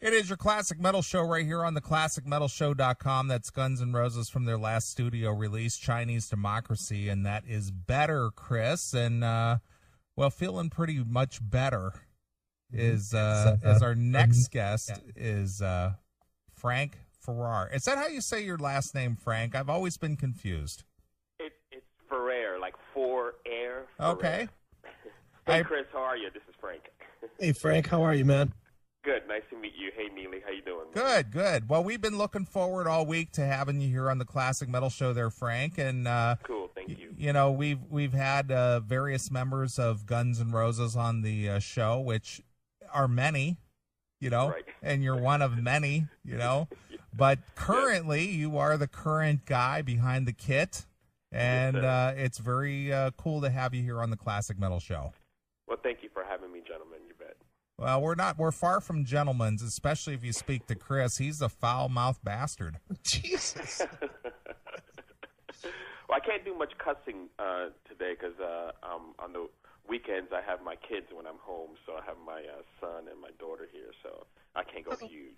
It is your Classic Metal Show right here on the ClassicMetalShow.com. That's Guns N' Roses from their last studio release, Chinese Democracy, and that is better, Chris. And, well, feeling pretty much better is our next guest is Frank Ferrer. Is that how you say your last name, Frank? I've always been confused. It's Ferrer, like for air. Okay. Hey, Chris, how are you? This is Frank. Hey, Frank, how are you, man? Good. Nice to meet you. Hey, Neely, how you doing? Good, good. Well, we've been looking forward all week to having you here on the Classic Metal Show there, Frank. And cool, thank you. You know, we've had various members of Guns N' Roses on the show, which are many, you know, right. And you're one of many, you know. Yeah. But currently, you are the current guy behind the kit, and it's very cool to have you here on the Classic Metal Show. Well, thank you for having me, gentlemen. You bet. Well, we're far from gentlemen, especially if you speak to Chris. He's a foul-mouthed bastard. Jesus. Well, I can't do much cussing today because on the weekends I have my kids when I'm home, so I have my son and my daughter here, so I can't go huge.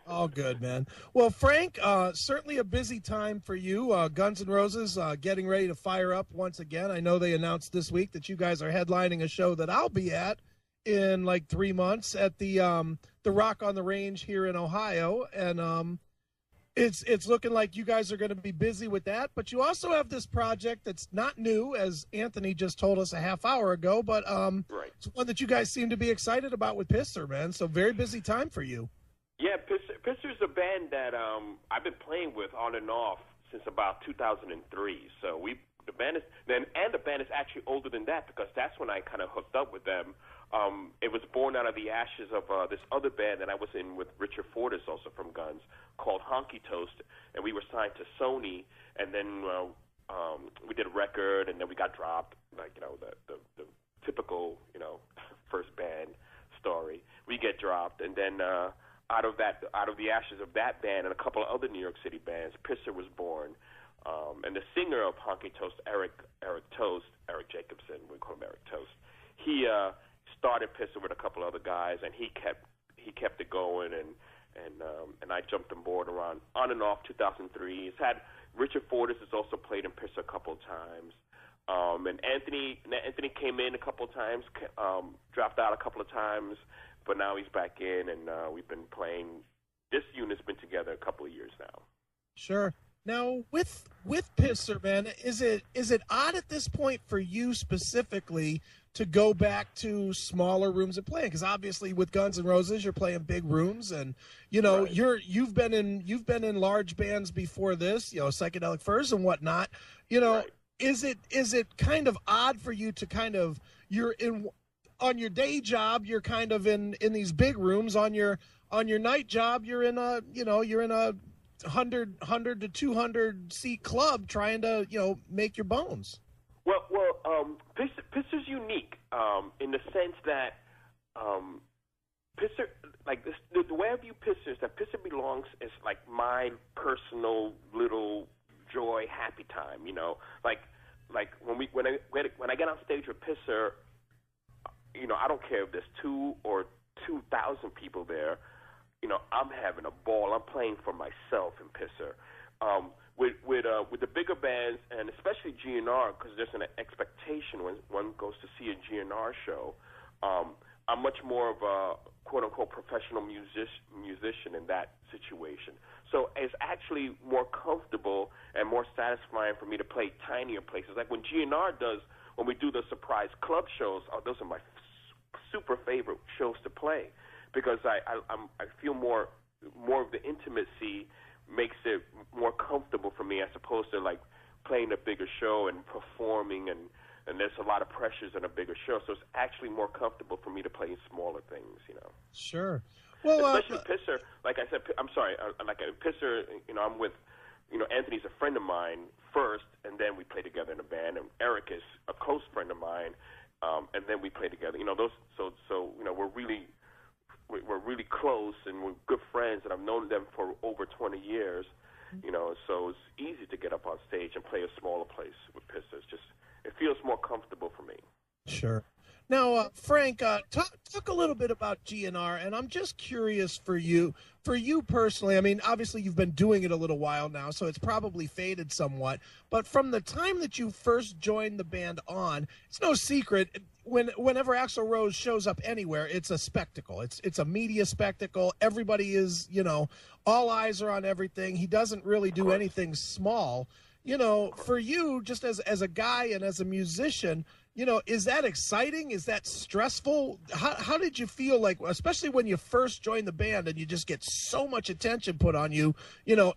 All good, man. Well, Frank, certainly a busy time for you. Guns N' Roses getting ready to fire up once again. I know they announced this week that you guys are headlining a show that I'll be at in like 3 months at the Rock on the Range here in Ohio, and it's looking like you guys are going to be busy with that. But you also have this project that's not new, as Anthony just told us a half hour ago, but right. It's one that you guys seem to be excited about with PISSER, man. So very busy time for you. Yeah, PISSER's a band that I've been playing with on and off since about 2003. So the band is actually older than that because that's when I kind of hooked up with them. It was born out of the ashes of this other band that I was in with Richard Fortas, also from Guns, called Honky Toast, and we were signed to Sony, and then we did a record, and then we got dropped, like, you know, the typical, you know, first band story. We get dropped, and then out of the ashes of that band and a couple of other New York City bands, PISSER was born. And the singer of Honky Toast, Eric Jacobson, we call him Eric Toast, he started PISSER with a couple other guys, and he kept it going, and I jumped on board around on and off 2003. He's had Richard Fortas has also played in PISSER a couple of times, and Anthony came in a couple of times, dropped out a couple of times, but now he's back in, and we've been playing. This unit's been together a couple of years now. Sure. Now, with PISSER, man, is it odd at this point for you specifically to go back to smaller rooms and playing? Because obviously, with Guns N' Roses, you're playing big rooms, and you know right. you've been in large bands before this, you know, Psychedelic Furs and whatnot. You know, right. Is it kind of odd for you to kind of on your day job, you're kind of in these big rooms. On your night job, you're in a 100 to 200 seat club trying to, you know, make your bones. Well, PISSER's unique in the sense that PISSER, like this, the way I view PISSER is that PISSER belongs as like my personal little joy, happy time. You know, like when I get on stage with PISSER, you know, I don't care if there's 2 or 2,000 people there. You know, I'm having a ball. I'm playing for myself in PISSER. With the bigger bands, and especially GNR, because there's an expectation when one goes to see a GNR show. I'm much more of a quote-unquote professional musician in that situation. So it's actually more comfortable and more satisfying for me to play tinier places. Like when we do the surprise club shows, those are my super favorite shows to play, because I feel more of the intimacy makes it more comfortable for me as opposed to like playing a bigger show and performing and there's a lot of pressures in a bigger show. So it's actually more comfortable for me to play smaller things, you know. Sure. Well, especially PISSER, like I said, I'm sorry, like PISSER, you know, I'm with, you know, Anthony's a friend of mine first, and then we play together in a band, and Eric is a close friend of mine, and then we play together. You know, so you know, we're really close, and we're good friends, and I've known them for over 20 years, you know, so it's easy to get up on stage and play a smaller place with PISSER. It feels more comfortable for me. Sure. Now, Frank, talk talk a little bit about GNR, and I'm just curious for you personally. I mean, obviously you've been doing it a little while now, so it's probably faded somewhat. But from the time that you first joined the band on, it's no secret. Whenever Axl Rose shows up anywhere, it's a spectacle. It's a media spectacle. Everybody is, all eyes are on everything. He doesn't really do anything small. For you, just as a guy and as a musician, is that exciting? Is that stressful? How did you feel like, especially when you first joined the band and you just get so much attention put on you,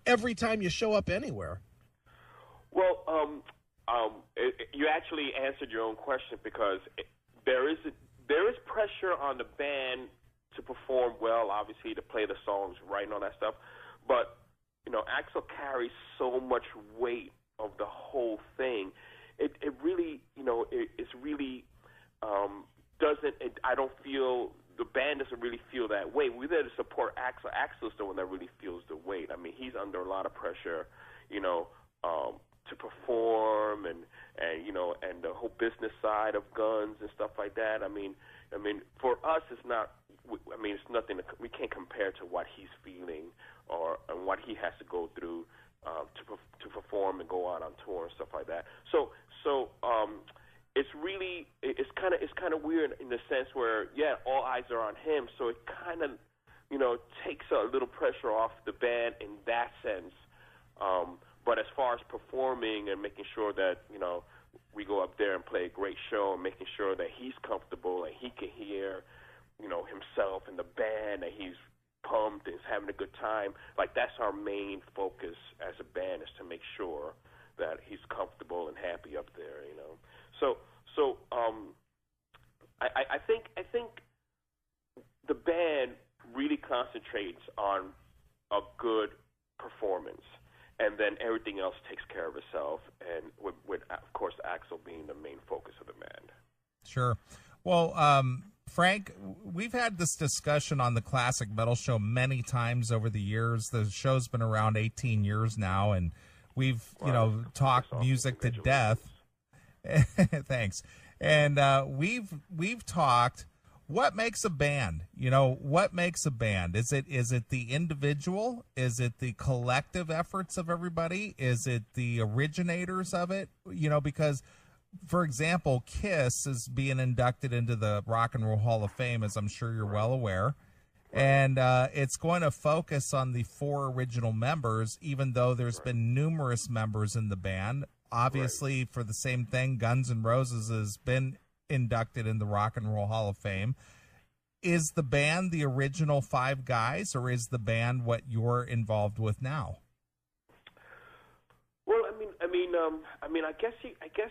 every time you show up anywhere? Well, you actually answered your own question, because there is pressure on the band to perform well, obviously, to play the songs right and all that stuff. But, Axl carries so much weight of the whole thing. It really, it's really doesn't. I don't feel, the band doesn't really feel that weight. We're there to support Axl. Axl's the one that really feels the weight. I mean, he's under a lot of pressure, to perform and the whole business side of Guns and stuff like that. I mean, for us, it's not. It's nothing. We can't compare to what he's feeling and what he has to go through to perform and go out on tour and stuff like that. So it's kind of weird in the sense where, yeah, all eyes are on him. So it kind of takes a little pressure off the band in that sense. But as far as performing and making sure that we go up there and play a great show and making sure that he's comfortable and he can hear himself and the band, and he's pumped and is having a good time. Like, that's our main focus as a band, is to make sure that he's comfortable and happy up there, So I think the band really concentrates on a good performance, and then everything else takes care of itself, and with of course, Axl being the main focus of the band. Sure. Well, Frank, we've had this discussion on the Classic Metal Show many times over the years. The show's been around 18 years now, and we've, talked music to death. Thanks. And we've talked what makes a band. What makes a band? Is it the individual? Is it the collective efforts of everybody? Is it the originators of it? Because, for example, KISS is being inducted into the Rock and Roll Hall of Fame, as I'm sure you're well aware. And it's going to focus on the 4 original members, even though there's been numerous members in the band. Obviously, for the same thing, Guns N' Roses has been inducted in the Rock and Roll Hall of Fame. Is the band the original 5 guys, or is the band what you're involved with now? Well, I guess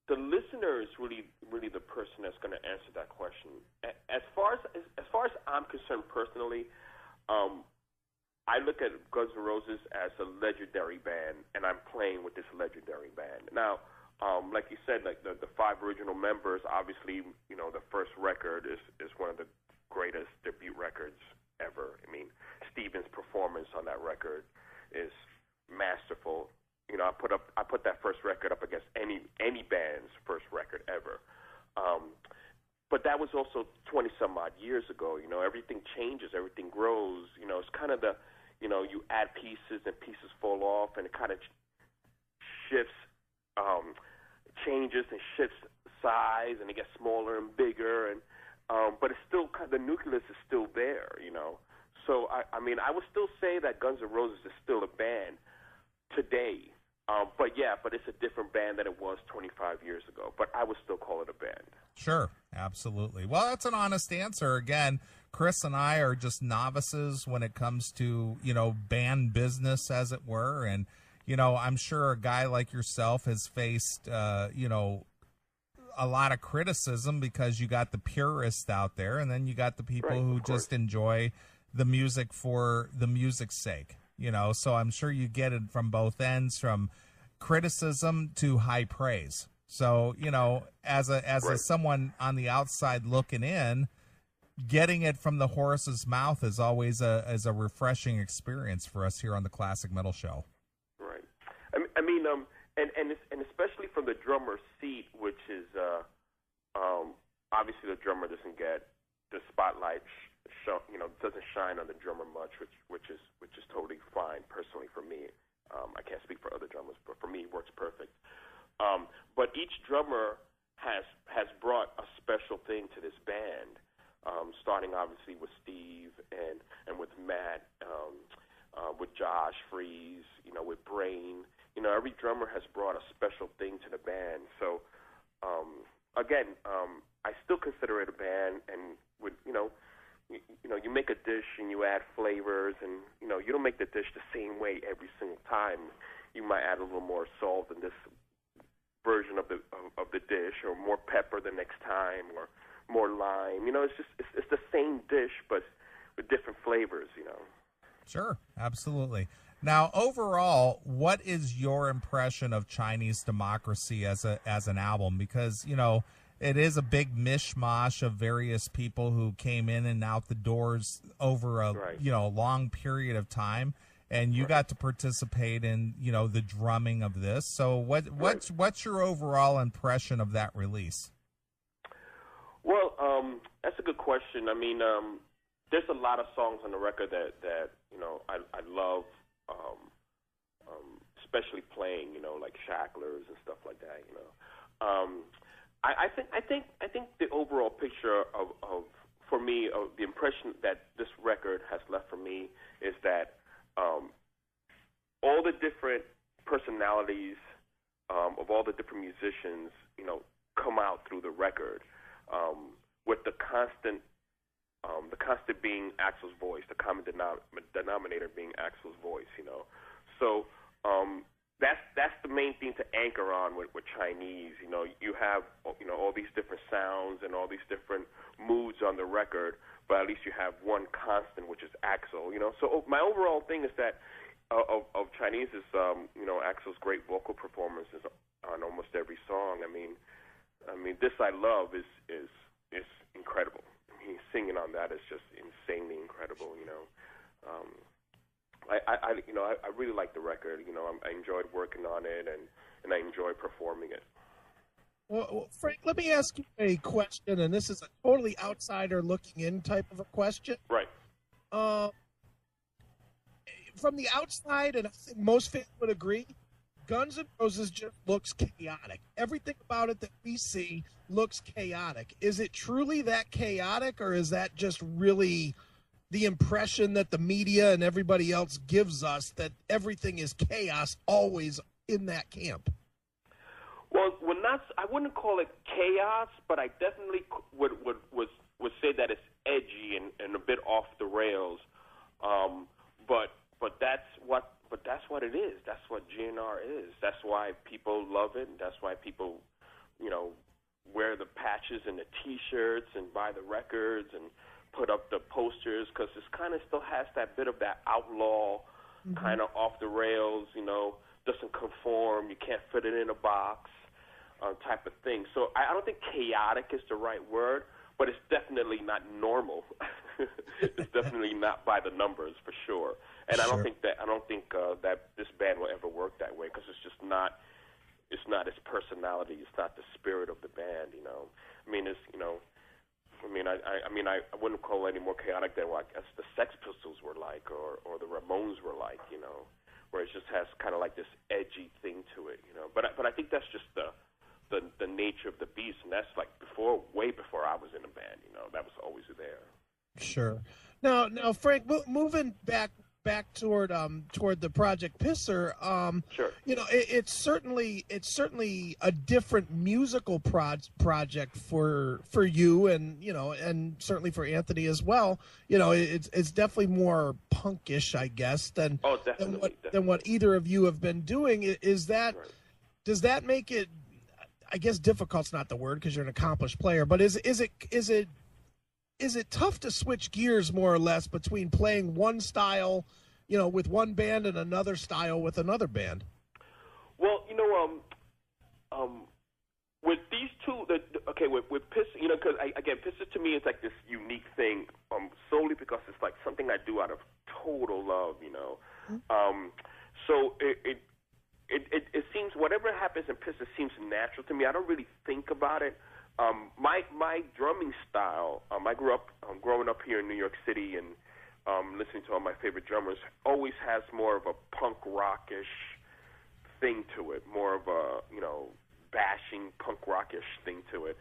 the listener is really the person that's going to answer that question. As far as I'm concerned personally, I look at Guns N' Roses as a legendary band, and I'm playing with this legendary band. Now, like you said, like the 5 original members, obviously, the first record is one of the greatest debut records ever. I mean, Steven's performance on that record is masterful. I put that first record up against any band's first record ever. But that was also 20-some odd years ago. Everything changes, everything grows. It's kind of you add pieces and pieces fall off, and it kind of shifts, changes and shifts size, and it gets smaller and bigger. And but it's still the nucleus is still there. So I would still say that Guns N' Roses is still a band today. But it's a different band than it was 25 years ago. But I would still call it a band. Sure, absolutely. Well, that's an honest answer. Again, Chris and I are just novices when it comes to, band business, as it were. And, I'm sure a guy like yourself has faced, a lot of criticism, because you got the purists out there, and then you got the people who just enjoy the music for the music's sake. So I'm sure you get it from both ends, from criticism to high praise. So, as someone on the outside looking in, getting it from the horse's mouth is always a refreshing experience for us here on the Classic Metal Show. Right. And especially from the drummer's seat, which is obviously the drummer doesn't get the spotlight, doesn't shine on the drummer much, which is totally fine personally for me. I can't speak for other drummers, but for me, it works perfect. But each drummer has brought a special thing to this band, starting obviously with Steve and with Matt, with Josh Freeze, with Brain. Every drummer has brought a special thing to the band. So, again, I still consider it a band, and with you make a dish and you add flavors, and you don't make the dish the same way every single time. You might add a little more salt in this version of the dish, or more pepper the next time, or more lime. It's the same dish but with different flavors. Sure, absolutely. Now, overall, what is your impression of Chinese Democracy as an album? Because it is a big mishmash of various people who came in and out the doors over a long period of time, and you got to participate in the drumming of this. So what's your overall impression of that release? Well, that's a good question. I mean, there's a lot of songs on the record that I love, especially playing, like Shacklers and stuff like that. I think the overall picture of for me, of the impression that this record has left for me is that all the different personalities of all the different musicians, come out through the record, with the constant being Axl's voice, the common denominator being Axl's voice. So that's the main thing to anchor on with Chinese. You have all these different sounds and all these different moods on the record, but at least you have one constant, which is Axl. So my overall thing is that of Chinese is Axl's great vocal performances on almost every song. I mean, This I Love is incredible. Singing on that is just insanely incredible. I really like the record. I enjoyed working on it, and I enjoyed performing it. Well, Frank, let me ask you a question, and this is a totally outsider looking in type of a question. Right. From the outside, and I think most fans would agree, Guns N' Roses just looks chaotic. Everything about it that we see looks chaotic. Is it truly that chaotic, or is that just really the impression that the media and everybody else gives us, that everything is chaos always in that camp? Well, I wouldn't call it chaos, but I definitely would say that it's edgy and a bit off the rails. But that's what it is. That's what GNR is. That's why people love it. That's why people, wear the patches and the T-shirts and buy the records and put up the posters, because it kind of still has that bit of that outlaw, kind of off the rails, doesn't conform. You can't fit it in a box, type of thing. So I don't think chaotic is the right word, but it's definitely not normal. It's definitely not by the numbers, for sure. And sure. I don't think that this band will ever work that way, because it's just not. It's not its personality. It's not the spirit of the band. I mean, I wouldn't call it any more chaotic than what the Sex Pistols were like, or the Ramones were like. Where it just has kind of like this edgy thing to it. But I think that's just the nature of the beast, and that's like way before I was in a band. That was always there. Sure. Now, Frank, moving back toward the Project PISSER. Sure. It's certainly a different musical project for you, and certainly for Anthony as well. It's definitely more punkish, I guess, than what either of you have been doing. Is that right? Does that make it? I guess difficult's not the word, because you're an accomplished player, but is it tough to switch gears more or less between playing one style, with one band, and another style with another band? Well, with these two, with PISSER, because again, PISSER to me is like this unique thing, solely because it's like something I do out of total love, So it seems whatever happens in PISSER seems natural to me. I don't really think about it. My drum grew up, growing up here in New York City and listening to all my favorite drummers, always has more of a punk rockish thing to it, more of a, bashing punk rockish thing to it.